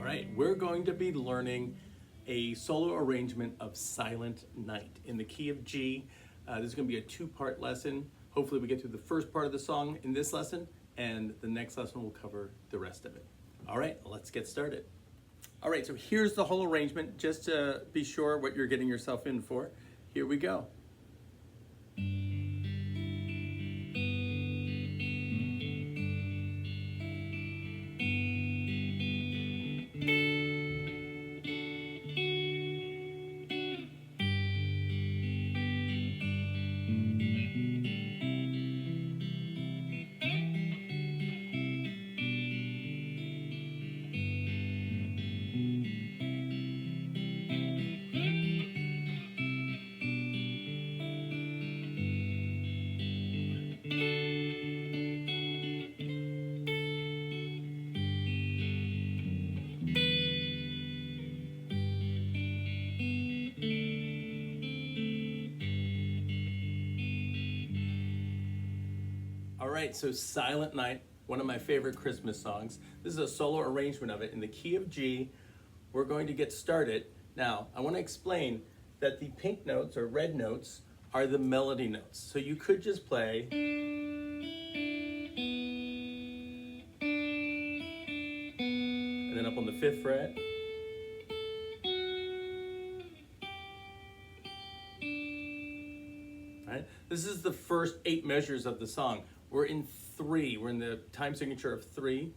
right, we're going to be learning a solo arrangement of Silent Night in the key of G. This is going to be a two-part lesson. Hopefully we get through the first part of the song in this lesson, and the next lesson will cover the rest of it. All right, let's get started. All right, so here's the whole arrangement, just to be sure what you're getting yourself in for. Here we go. All right, so Silent Night, one of my favorite Christmas songs. This is a solo arrangement of it in the key of G. We're going to get started. Now, I want to explain that the pink notes or red notes are the melody notes. So you could just play and then up on the 5th fret. Right? This is the first 8 measures of the song. We're in 3. We're in the time signature of 3.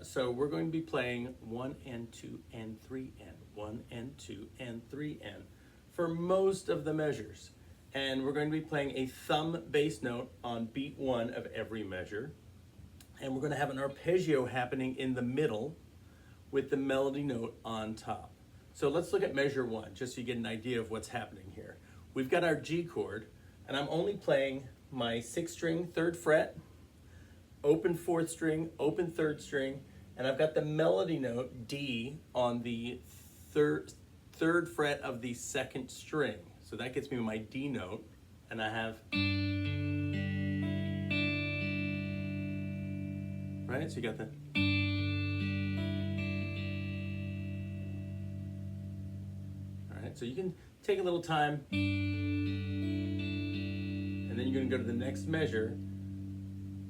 So we're going to be playing 1 and 2 and 3 and 1 and 2 and 3 and for most of the measures. And we're going to be playing a thumb bass note on beat 1 of every measure. And we're going to have an arpeggio happening in the middle with the melody note on top. So let's look at measure 1, just so you get an idea of what's happening here. We've got our G chord, and I'm only playing my 6th string, 3rd fret, open 4th string, open 3rd string, and I've got the melody note D on the third fret of the 2nd string. So that gets me my D note, and I have, right? So you got the, all right, so you can take a little time, and then you're going to go to the next measure,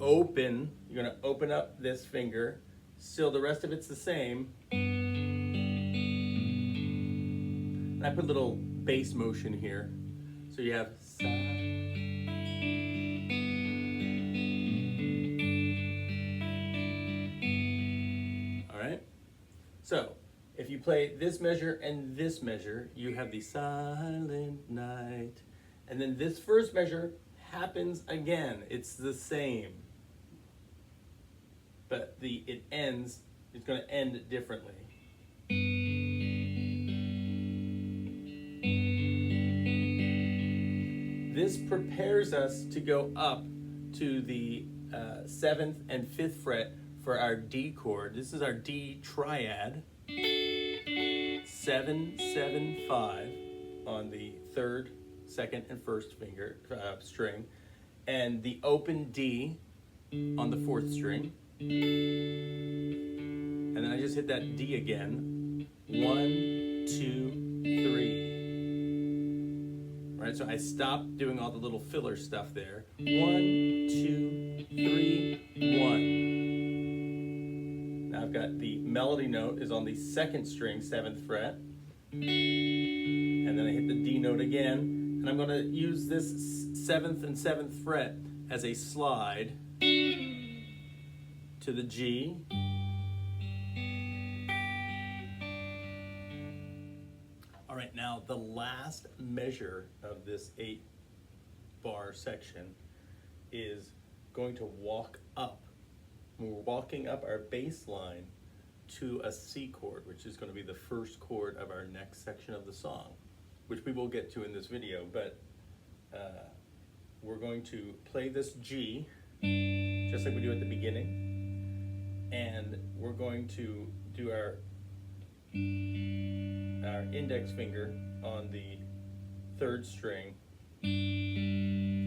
open, you're going to open up this finger, still the rest of it's the same, and I put a little bass motion here, so you have all right, so if you play this measure and this measure, you have the Silent Night, and then this first measure happens again. It's the same, but it's going to end differently. This prepares us to go up to the 7th and 5th fret for our D chord. This is our D triad. 7, 7, 5 on the 3rd, 2nd, and 1st finger string, and the open D on the 4th string, and then I just hit that D again. 1, 2, 3. Right, so I stopped doing all the little filler stuff there. 1, 2, 3, 1. Now I've got the melody note is on the 2nd string, 7th fret, and then I hit the D note again, and I'm going to use this 7th and 7th fret as a slide to the G. All right, now the last measure of this 8-bar section is going to walk up. We're walking up our bass line to a C chord, which is going to be the first chord of our next section of the song, which we will get to in this video, but we're going to play this G, just like we do at the beginning, and we're going to do our index finger on the 3rd string,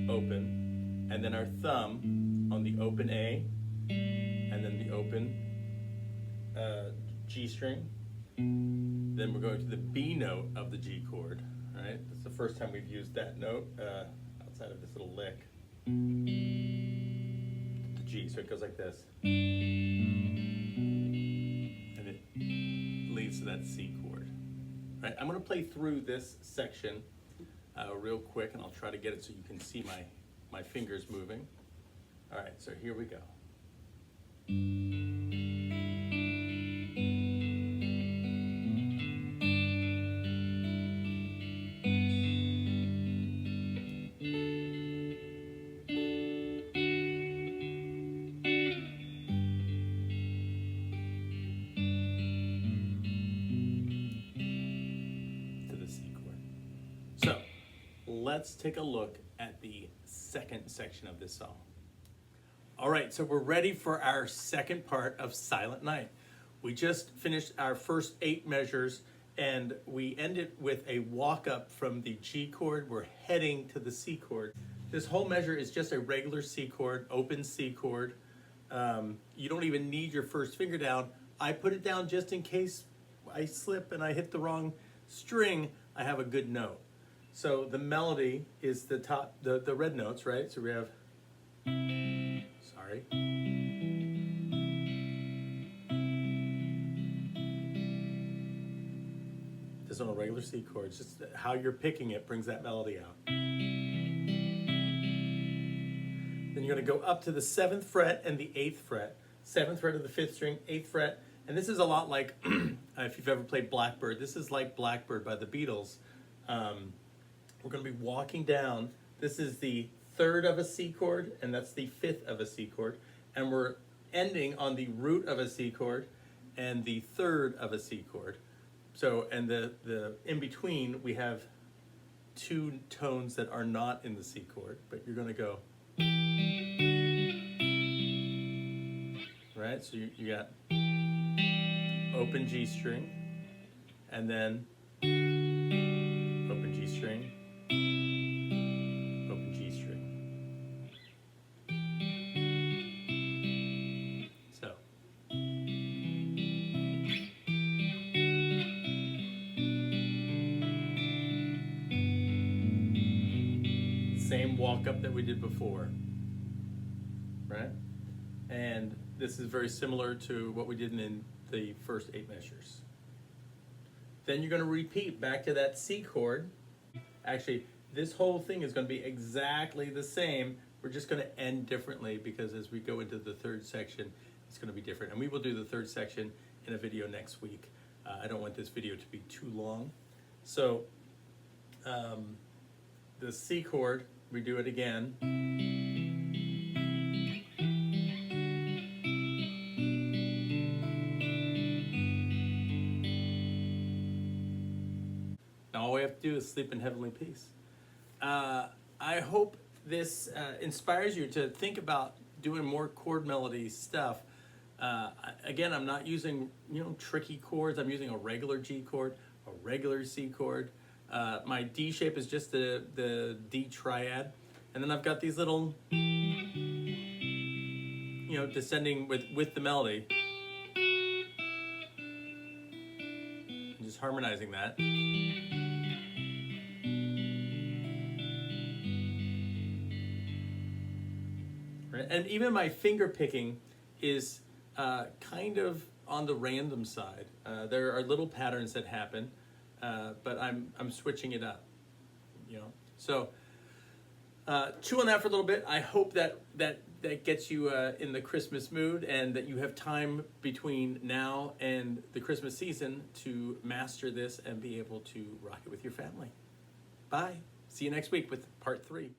open, and then our thumb on the open A, and then the open G string. Then we're going to the B note of the G chord. All right, that's the first time we've used that note outside of this little lick. The G, so it goes like this. And it leads to that C chord. All right, I'm going to play through this section real quick, and I'll try to get it so you can see my fingers moving. All right, so here we go. So let's take a look at the second section of this song. All right, so we're ready for our second part of Silent Night. We just finished our first 8 measures, and we ended with a walk up from the G chord. We're heading to the C chord. This whole measure is just a regular C chord, open C chord. You don't even need your first finger down. I put it down just in case I slip and I hit the wrong string. I have a good note. So the melody is the top, the red notes, right? So we have, sorry. Just on a regular C chord, it's just how you're picking it brings that melody out. Then you're gonna go up to the 7th fret and the 8th fret. 7th fret of the 5th string, 8th fret. And this is a lot like, if you've ever played Blackbird, this is like Blackbird by the Beatles. We're going to be walking down. This is the 3rd of a C chord, and that's the 5th of a C chord. And we're ending on the root of a C chord and the 3rd of a C chord. So, and the in between, we have 2 tones that are not in the C chord, but you're going to go. Right? So you got open G string, and then open G string, open G string. So. Same walk up that we did before, right? And this is very similar to what we did in the first 8 measures. Then you're going to repeat back to that C chord. Actually, this whole thing is going to be exactly the same. We're just going to end differently because as we go into the 3rd section, it's going to be different. And we will do the 3rd section in a video next week. I don't want this video to be too long. So the C chord, we do it again. Now all we have to do is sleep in heavenly peace. I hope this inspires you to think about doing more chord melody stuff. Again, I'm not using tricky chords. I'm using a regular G chord, a regular C chord. My D shape is just the D triad, and then I've got these little descending with the melody. I'm just harmonizing that. And even my finger picking is kind of on the random side. There are little patterns that happen, but I'm switching it up. So chew on that for a little bit. I hope that gets you in the Christmas mood, and that you have time between now and the Christmas season to master this and be able to rock it with your family. Bye. See you next week with part 3.